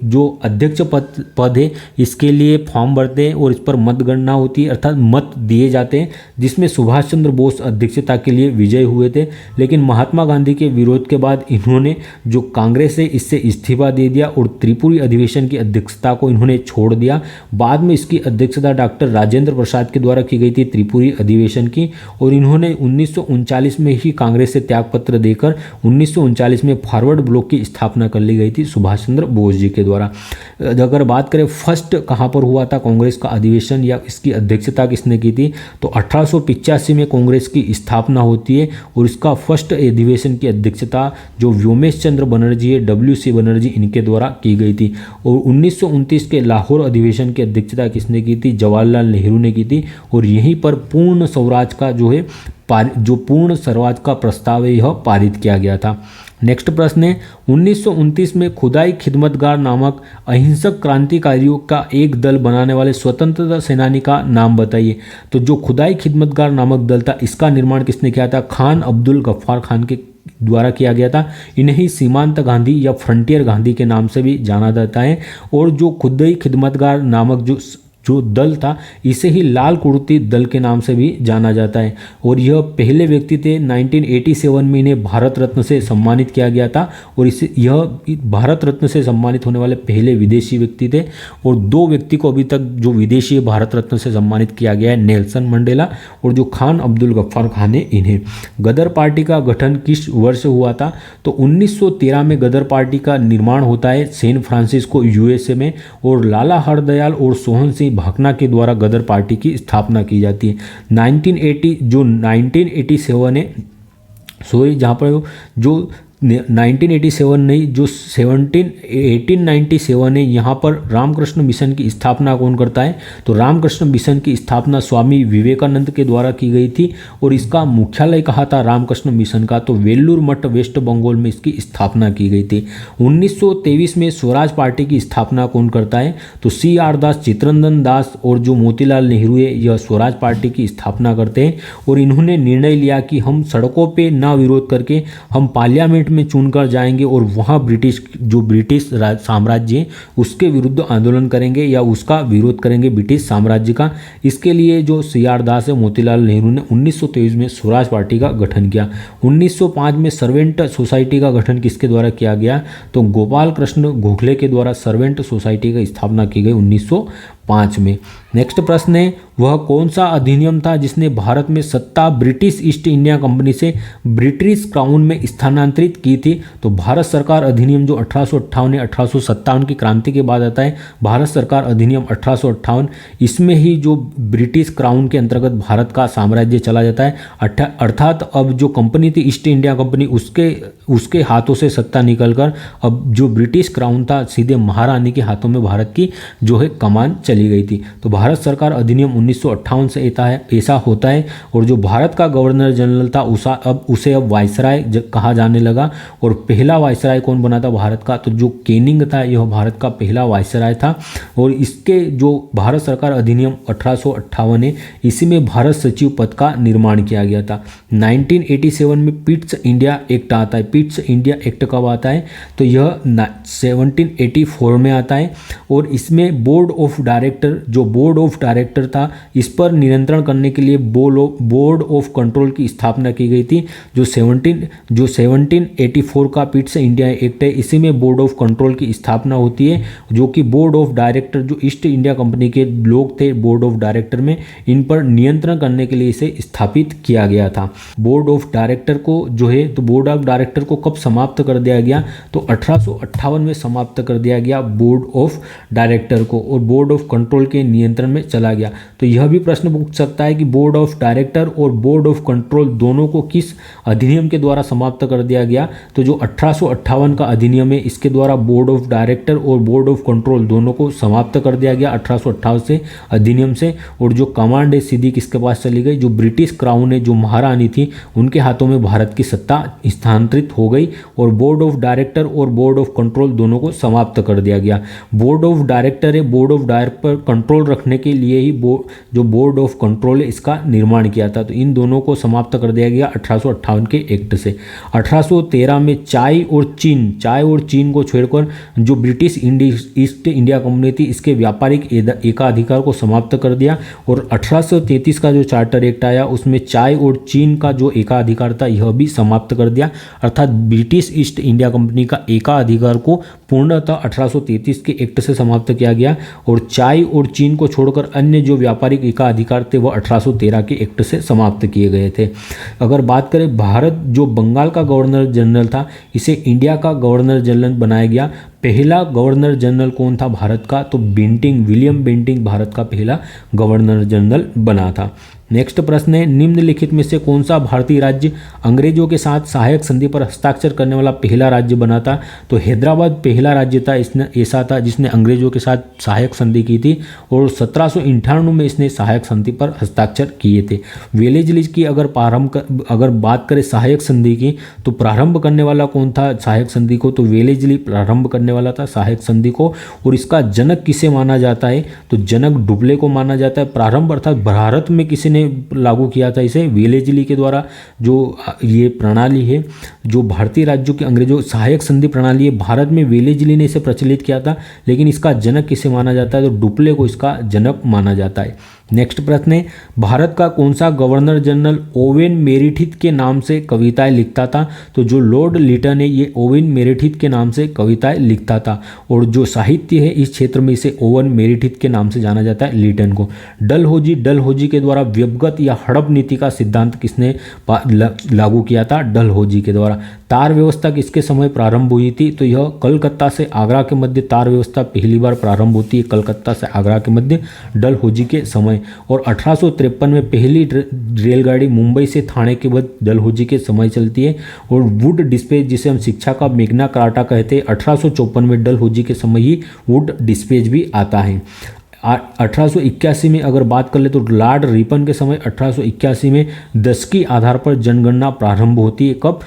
जो अध्यक्ष पद है इसके लिए फॉर्म भरते हैं और इस पर मतगणना होती है, अर्थात मत दिए जाते हैं, जिसमें सुभाष चंद्र बोस अध्यक्षता के लिए विजयी हुए थे। लेकिन महात्मा गांधी के विरोध के बाद इन्होंने जो कांग्रेस है इससे इस्तीफा दे दिया और त्रिपुरी अधिवेशन की अध्यक्षता को इन्होंने छोड़ दिया। बाद में इसकी अध्यक्षता डॉक्टर राजेंद्र प्रसाद के द्वारा की गई थी त्रिपुरी अधिवेशन की, और इन्होंने 1939 में ही कांग्रेस से त्यागपत्र देकर 1939 में फॉरवर्ड ब्लॉक की स्थापना कर ली गई थी सुभाष चंद्र बोस जी के द्वारा। अगर बात करें फर्स्ट कहाँ पर हुआ था कांग्रेस का अधिवेशन या इसकी अध्यक्षता किसने की थी, तो 1885 में कांग्रेस की स्थापना होती है और इसका फर्स्ट अधिवेशन की अध्यक्षता जो व्योमेश चंद्र बनर्जी है, WC बनर्जी, इनके द्वारा की गई थी। और 1929 के लाहौर अधिवेशन की अध्यक्षता किसने की थी, जवाहरलाल नेहरू ने की थी। और यहीं पर पूर्ण स्वराज का पूर्ण स्वराज का प्रस्ताव है यह पारित किया गया था। नेक्स्ट प्रश्न है 1929 में खुदाई खिदमतगार नामक अहिंसक क्रांतिकारियों का एक दल बनाने वाले स्वतंत्रता सेनानी का नाम बताइए। तो जो खुदाई खिदमतगार नामक दल था इसका निर्माण किसने किया था, खान अब्दुल गफ्फार खान के द्वारा किया गया था। इन्हें सीमांत गांधी या फ्रंटियर गांधी के नाम से भी जाना जाता है। और जो खुदाई खिदमतगार नामक जो दल था इसे ही लाल कुर्ती दल के नाम से भी जाना जाता है। और यह पहले व्यक्ति थे, 1987 में इन्हें भारत रत्न से सम्मानित किया गया था। और यह भारत रत्न से सम्मानित होने वाले पहले विदेशी व्यक्ति थे। और 2 व्यक्ति को अभी तक जो विदेशी भारत रत्न से सम्मानित किया गया है, नेल्सन मंडेला और जो खान अब्दुल गफ्फार खान है इन्हें। गदर पार्टी का गठन किस वर्ष हुआ था, तो 1913 में गदर पार्टी का निर्माण होता है सैन फ्रांसिस्को USA में। और लाला हरदयाल और सोहन सिंह भाकना के द्वारा गदर पार्टी की स्थापना की जाती है। 1987 है, सॉरी, जहाँ पर जो 1987 नहीं, जो 1897 है, यहाँ पर रामकृष्ण मिशन की स्थापना कौन करता है, तो रामकृष्ण मिशन की स्थापना स्वामी विवेकानंद के द्वारा की गई थी। और इसका मुख्यालय कहाँ था रामकृष्ण मिशन का, तो वेल्लूर मठ वेस्ट बंगाल में इसकी स्थापना की गई थी। 1923 में स्वराज पार्टी की स्थापना कौन करता है, तो CR दास, चित्ररंजन दास और जो मोतीलाल नेहरू है यह स्वराज पार्टी की स्थापना करते हैं। और इन्होंने निर्णय लिया कि हम सड़कों पर ना विरोध करके हम पार्लियामेंट में चुनकर जाएंगे और वहाँ ब्रिटिश साम्राज्य है उसके विरुद्ध आंदोलन करेंगे या उसका विरोध करेंगे ब्रिटिश साम्राज्य का। इसके लिए जो CR दास है, मोतीलाल नेहरू ने 1923 में स्वराज पार्टी का गठन किया। 1905 में सर्वेंट सोसाइटी का गठन किसके द्वारा किया गया, तो गोपाल कृष्ण गोखले के द्वारा सर्वेंट सोसाइटी की स्थापना की गई 1905 में। नेक्स्ट प्रश्न है वह कौन सा अधिनियम था जिसने भारत में सत्ता ब्रिटिश ईस्ट इंडिया कंपनी से ब्रिटिश क्राउन में स्थानांतरित की थी, तो भारत सरकार अधिनियम जो 1858 या 1857 की क्रांति के बाद आता है, भारत सरकार अधिनियम 1858। इसमें ही जो ब्रिटिश क्राउन के अंतर्गत भारत का साम्राज्य चला जाता है, अर्थात अब जो कंपनी थी ईस्ट इंडिया कंपनी उसके हाथों से सत्ता निकलकर अब जो ब्रिटिश क्राउन था सीधे महारानी के हाथों में भारत की जो है कमान चली गई थी। तो भारत सरकार अधिनियम 1958 से ऐसा होता है। और जो भारत का गवर्नर जनरल था उसे अब वायसराय कहा जाने लगा। और पहला वायसराय कौन बना था भारत का, तो जो केनिंग था यह भारत का पहला वायसराय था। और इसके जो भारत सरकार अधिनियम 1858 है इसी में भारत सचिव पद का निर्माण किया गया था। 1987 में पिट्स इंडिया एक्ट आता है। पिट्स इंडिया एक्ट कब आता है, तो यह 1784 में आता है। और इसमें बोर्ड ऑफ डायरेक्टर था, इस पर नियंत्रण करने के लिए बोर्ड ऑफ कंट्रोल की स्थापना की गई थी। जो 1784 का पिट्स इंडिया एक्ट है इसी में बोर्ड ऑफ कंट्रोल की स्थापना होती है, जो कि बोर्ड ऑफ डायरेक्टर जो ईस्ट इंडिया कंपनी के लोग थे बोर्ड ऑफ डायरेक्टर में, इन पर नियंत्रण करने के लिए इसे स्थापित किया गया था। बोर्ड ऑफ डायरेक्टर को जो है, तो बोर्ड ऑफ डायरेक्टर को कब समाप्त कर दिया गया, तो 1858 में समाप्त कर दिया गया बोर्ड ऑफ डायरेक्टर को, और बोर्ड ऑफ कंट्रोल के नियंत्रण में चला गया। तो यह भी प्रश्न पूछ सकता है कि बोर्ड ऑफ डायरेक्टर और बोर्ड ऑफ कंट्रोल दोनों को किस अधिनियम के द्वारा समाप्त कर दिया गया, तो जो 1858 का अधिनियम है इसके द्वारा बोर्ड ऑफ डायरेक्टर और बोर्ड ऑफ कंट्रोल दोनों को समाप्त कर दिया गया 1858 से अधिनियम से। और जो कमांड है सीधी किसके पास चली गई, जो ब्रिटिश क्राउन है जो महारानी थी उनके हाथों में भारत की सत्ता स्थानांतरित हो गई और बोर्ड ऑफ डायरेक्टर और बोर्ड ऑफ कंट्रोल दोनों को समाप्त कर दिया गया। बोर्ड ऑफ डायरेक्टर है, बोर्ड ऑफ डायरेक्टर कंट्रोल रखने के लिए ही जो बोर्ड ऑफ कंट्रोल है इसका निर्माण किया था। तो इन दोनों को समाप्त कर दिया गया 1858 के एक्ट से। 1813 में चाय और चीन को छोड़कर जो ब्रिटिश ईस्ट इंडिया कंपनी थी इसके व्यापारिक एकाधिकार को समाप्त कर दिया। और 1833 का जो चार्टर एक्ट आया उसमें चाय और चीन का जो एकाधिकार था यह भी समाप्त कर दिया, अर्थात ब्रिटिश ईस्ट इंडिया कंपनी का एकाधिकार को पूर्णतः 1833 के एक्ट से समाप्त किया गया। और चाय और चीन को छोड़कर अन्य जो व्यापारिक एकाधिकार थे वह 1813 के एक्ट से समाप्त किए गए थे। अगर बात करें भारत जो बंगाल का गवर्नर जनरल था इसे इंडिया का गवर्नर जनरल बनाया गया। पहला गवर्नर जनरल कौन था भारत का? तो विलियम बेंटिंग भारत का पहला गवर्नर जनरल बना था। नेक्स्ट प्रश्न है, निम्नलिखित में से कौन सा भारतीय राज्य अंग्रेजों के साथ सहायक संधि पर हस्ताक्षर करने वाला पहला राज्य बना था? तो हैदराबाद पहला राज्य था इसने ऐसा था जिसने अंग्रेजों के साथ सहायक संधि की थी और 1798 में इसने सहायक संधि पर हस्ताक्षर किए थे। वेलेस्ली की अगर बात करें सहायक संधि की तो प्रारंभ करने वाला कौन था सहायक संधि को? तो वेलेस्ली प्रारंभ करने वाला था सहायक संधि को। और इसका जनक किसे माना जाता है? तो जनक डुप्ले को माना जाता है। प्रारंभ अर्थात भारत में किसी ने लागू किया था इसे? वेलेस्ली के द्वारा जो ये प्रणाली है जो भारतीय राज्यों के अंग्रेजों सहायक संधि प्रणाली है भारत में वेलेस्ली ने इसे प्रचलित किया था। लेकिन इसका जनक किसे माना जाता है? तो डुप्ले को इसका जनक माना जाता है। नेक्स्ट प्रश्न है, भारत का कौन सा गवर्नर जनरल ओवेन मेरिटिथ के नाम से कविताएं लिखता था? तो जो लॉर्ड लिटन है ये ओवेन मेरिटिथ के नाम से कविताएं लिखता था। और जो साहित्य है इस क्षेत्र में इसे ओवेन मेरिटिथ के नाम से जाना जाता है लिटन को। डलहौजी के द्वारा व्यवगत या हड़प नीति का सिद्धांत किसने लागू किया था? डलहौजी के द्वारा। तार व्यवस्था किसके समय प्रारंभ हुई थी? तो यह कलकत्ता से आगरा के मध्य तार व्यवस्था पहली बार प्रारंभ होती है कलकत्ता से आगरा के मध्य डलहौजी के समय। और 1853 में पहली रेलगाड़ी मुंबई से थाने के बाद डलहौजी के समय चलती है। और वुड डिस्पैच जिसे हम शिक्षा का मेग्ना कार्टा कहते हैं 1854 में डलहौजी के समय ही वुड डिस्पैच भी आता है। 1881 में अगर बात कर ले तो लॉर्ड रिपन के समय 1881 में 10 की आधार पर जनगणना प्रारंभ होती है। कब?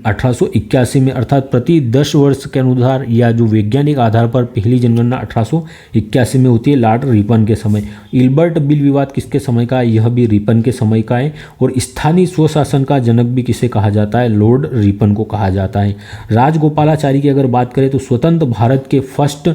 1881 में, अर्थात प्रति 10 वर्ष के अनुसार या जो वैज्ञानिक आधार पर पहली जनगणना 1881 में होती है लॉर्ड रिपन के समय। इल्बर्ट बिल विवाद किसके समय का है? यह भी रिपन के समय का है। और स्थानीय स्वशासन का जनक भी किसे कहा जाता है? लॉर्ड रिपन को कहा जाता है। राजगोपालाचारी की अगर बात करें तो स्वतंत्र भारत के फर्स्ट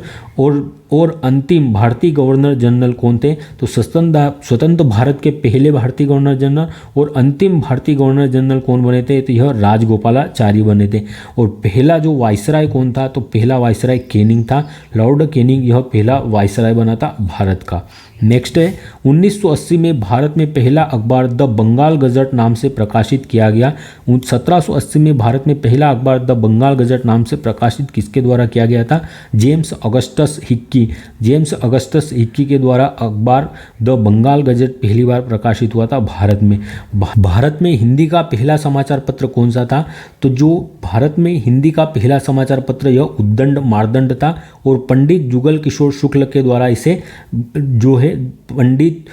और अंतिम भारतीय गवर्नर जनरल कौन थे? तो स्वतंत्र भारत के पहले भारतीय गवर्नर जनरल और अंतिम भारतीय गवर्नर जनरल कौन बने थे? तो यह राजगोपालाचारी बने थे। और पहला जो वायसराय कौन था? तो पहला वायसराय कैनिंग था, लॉर्ड कैनिंग यह पहला वायसराय बना था भारत का। नेक्स्ट है 1980 में भारत में पहला अखबार द बंगाल गजट नाम से प्रकाशित किया गया। 1780 में भारत में पहला अखबार द बंगाल गजट नाम से प्रकाशित किसके द्वारा किया गया था? जेम्स अगस्टस हिक्की के द्वारा अखबार द बंगाल गजट पहली बार प्रकाशित हुआ था भारत में। भारत में हिंदी का पहला समाचार पत्र कौन सा था? तो जो भारत में हिंदी का पहला समाचार पत्र यह उद्दंड मार्दंड था। और पंडित जुगल किशोर शुक्ल के द्वारा इसे जो है पंडित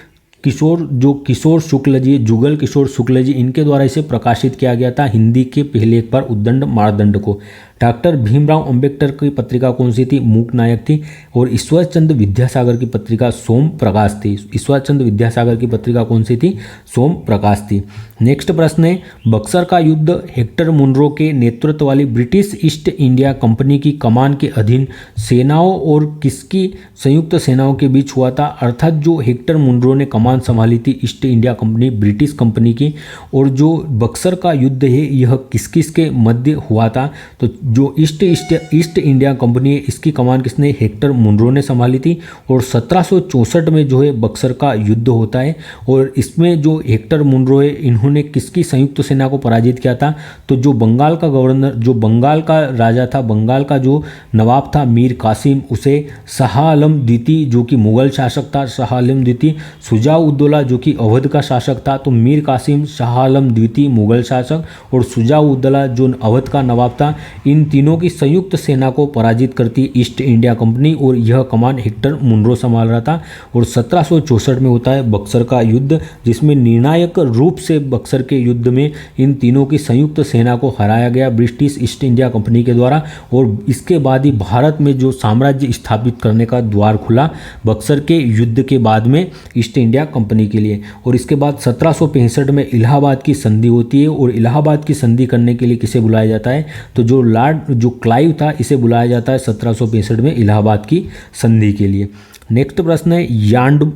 किशोर शुक्ल जी, जुगल किशोर शुक्ल जी, इनके द्वारा इसे प्रकाशित किया गया था हिंदी के पहले एक बार उद्दंड मार्दंड को। डॉक्टर भीमराव अंबेडकर की पत्रिका कौन सी थी? मूक नायक थी। और ईश्वर चंद्र विद्यासागर की पत्रिका सोम प्रकाश थी। ईश्वर चंद्र विद्यासागर की पत्रिका कौन सी थी? सोम प्रकाश थी। नेक्स्ट प्रश्न है, बक्सर का युद्ध हेक्टर मुनरो के नेतृत्व वाली ब्रिटिश ईस्ट इंडिया कंपनी की कमान के अधीन सेनाओं और किसकी संयुक्त सेनाओं के बीच हुआ था? अर्थात जो हेक्टर मुनरो ने कमान संभाली थी east India company British company की। और जो बक्सर का युद्ध है यह किस किस के मध्य हुआ था? तो जो ईस्ट इंडिया कंपनी है इसकी कमान किसने? हेक्टर मुनरो ने संभाली थी। और 1764 में जो है बक्सर का युद्ध होता है। और इसमें जो हेक्टर मुनरो है इन्होंने किसकी संयुक्त सेना को पराजित किया था? तो जो बंगाल का गवर्नर, जो बंगाल का राजा था, बंगाल का जो नवाब था मीर कासिम, उसे शाह आलम द्वितीय जो कि मुगल शासक था, शाह आलम द्वितीय, शुजा-उद-दौला जो कि अवध का शासक था। तो मीर कासिम, शाह आलम द्वितीय मुगल शासक और शुजा-उद-दौला जो अवध का नवाब था, इन तीनों की संयुक्त सेना को पराजित करती ईस्ट इंडिया कंपनी। और यह कमान हेक्टर मुनरो संभाल रहा था। और 1764 में होता है बक्सर का युद्ध, जिसमें निर्णायक रूप से बक्सर के युद्ध में इन तीनों की संयुक्त सेना को हराया गया ब्रिटिश ईस्ट इंडिया कंपनी के द्वारा, और इसके बाद ही भारत में जो साम्राज्य स्थापित करने का द्वार खुला बक्सर के युद्ध के बाद में ईस्ट इंडिया कंपनी के लिए। और इसके बाद 1765 में इलाहाबाद की संधि होती है, और इलाहाबाद की संधि करने के लिए किसे बुलाया जाता है, तो जो क्लाइव था इसे बुलाया जाता है 1765 में इलाहाबाद की संधि के लिए। नेक्स्ट प्रश्न है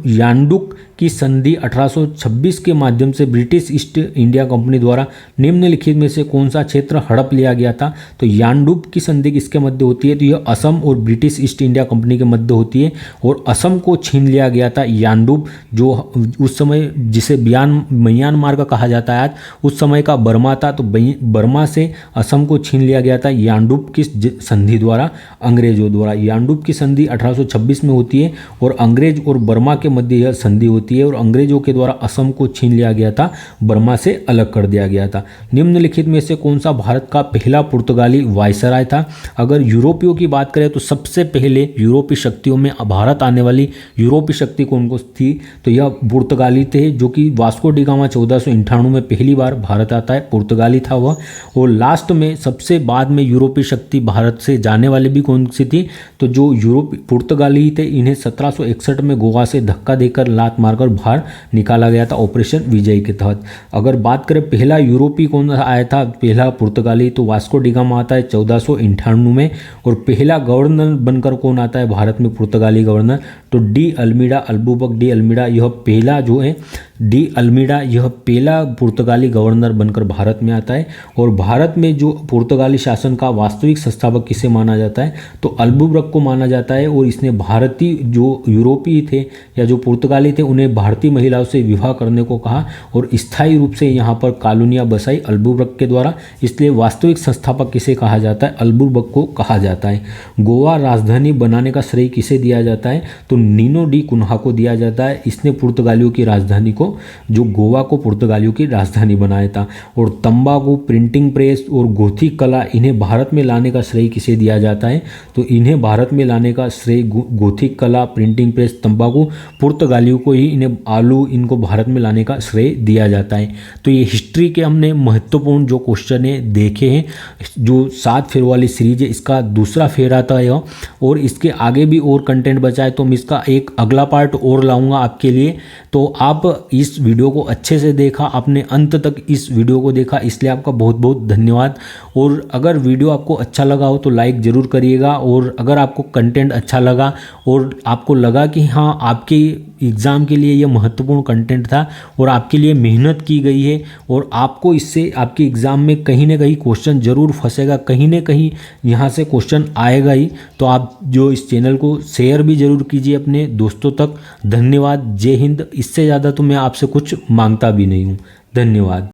यांडुक की संधि 1826 के माध्यम से ब्रिटिश ईस्ट इंडिया कंपनी द्वारा निम्नलिखित में से कौन सा क्षेत्र हड़प लिया गया था। तो यांडुक की संधि किसके मध्य होती है, तो यह असम और ब्रिटिश ईस्ट इंडिया कंपनी के मध्य होती है, और असम को छीन लिया गया था यांडुक, जो उस समय जिसे म्यांमार का कहा जाता है आज, उस समय का बर्मा था। तो बर्मा से असम को छीन लिया गया था यांडुक की संधि द्वारा, अंग्रेजों द्वारा। यांडुक की संधि 1826 में होती है, और अंग्रेज और बर्मा के मध्य यह संधि होती है, और अंग्रेजों के द्वारा असम को छीन लिया गया था, बर्मा से अलग कर दिया गया था। निम्नलिखित में से कौन सा भारत का पहला पुर्तगाली वायसराय था। अगर यूरोपियों की बात करें तो सबसे पहले यूरोपीय शक्तियों में भारत आने वाली यूरोपीय शक्ति कौन को थी, तो यह पुर्तगाली थे, जो कि वास्को डी गामा 1498 में पहली बार भारत आता है, पुर्तगाली था वह। और लास्ट में सबसे बाद में यूरोपीय शक्ति भारत से जाने वाली भी कौन सी थी, तो जो पुर्तगाली थे, इन्हें 1761 में गोवा से धक्का देकर लात मारकर बाहर निकाला गया था ऑपरेशन विजय के तहत। अगर बात करें पहला यूरोपीय कौन आया था, पहला पुर्तगाली, तो वास्को डी गामा आता है 1498 में। और पहला गवर्नर बनकर कौन आता है भारत में, पुर्तगाली गवर्नर, तो डी अल्मीडा, अल्बुबक डी अल्मीडा, यह पहला जो है डी अल्मीडा, यह पहला पुर्तगाली गवर्नर बनकर भारत में आता है। और भारत में जो पुर्तगाली शासन का वास्तविक संस्थापक किसे माना जाता है, तो अल्बुबक को माना जाता है। और इसने भारतीय जो यूरोपीय थे या जो पुर्तगाली थे उन्हें भारतीय महिलाओं से विवाह करने को कहा, और स्थायी रूप से यहाँ पर कॉलोनियाँ बसाई अल्बुबक के द्वारा। इसलिए वास्तविक संस्थापक किसे कहा जाता है, अल्बुबक को कहा जाता है। गोवा राजधानी बनाने का श्रेय किसे दिया जाता है, तो नीनो डी कुन्हा को दिया जाता है। इसने पुर्तगालियों की राजधानी को, जो गोवा को पुर्तगालियों की राजधानी बनाया था। और तंबाकू, प्रिंटिंग प्रेस और गोथिक कला, इन्हें भारत में लाने का श्रेय किसे दिया जाता है, तो इन्हें भारत में लाने का श्रेय गोथिक कला, प्रिंटिंग प्रेस, तंबाकू, पुर्तगालियों को ही, इन्हें आलू, इनको भारत में लाने का श्रेय दिया जाता है। तो ये हिस्ट्री के हमने महत्वपूर्ण जो क्वेश्चन है देखे हैं। जो 7 फेर वाली सीरीज है, इसका दूसरा फेर आता है, और इसके आगे भी और कंटेंट बचा है, तो मैं इसका एक अगला पार्ट और लाऊंगा आपके लिए। तो आप इस वीडियो को अच्छे से देखा, आपने अंत तक इस वीडियो को देखा, इसलिए आपका बहुत बहुत धन्यवाद। और अगर वीडियो आपको अच्छा लगा हो तो लाइक ज़रूर करिएगा, और अगर आपको कंटेंट अच्छा लगा और आपको लगा कि हाँ आपके एग्ज़ाम के लिए ये महत्वपूर्ण कंटेंट था और आपके लिए मेहनत की गई है, और आपको इससे आपके एग्ज़ाम में कहीं ना कहीं क्वेश्चन ज़रूर फंसेगा, कहीं ना कहीं यहाँ से क्वेश्चन आएगा ही, तो आप जो इस चैनल को शेयर भी ज़रूर कीजिए अपने दोस्तों तक। धन्यवाद, जय हिंद। इससे ज़्यादा तो मैं आपसे कुछ मांगता भी नहीं हूँ। धन्यवाद।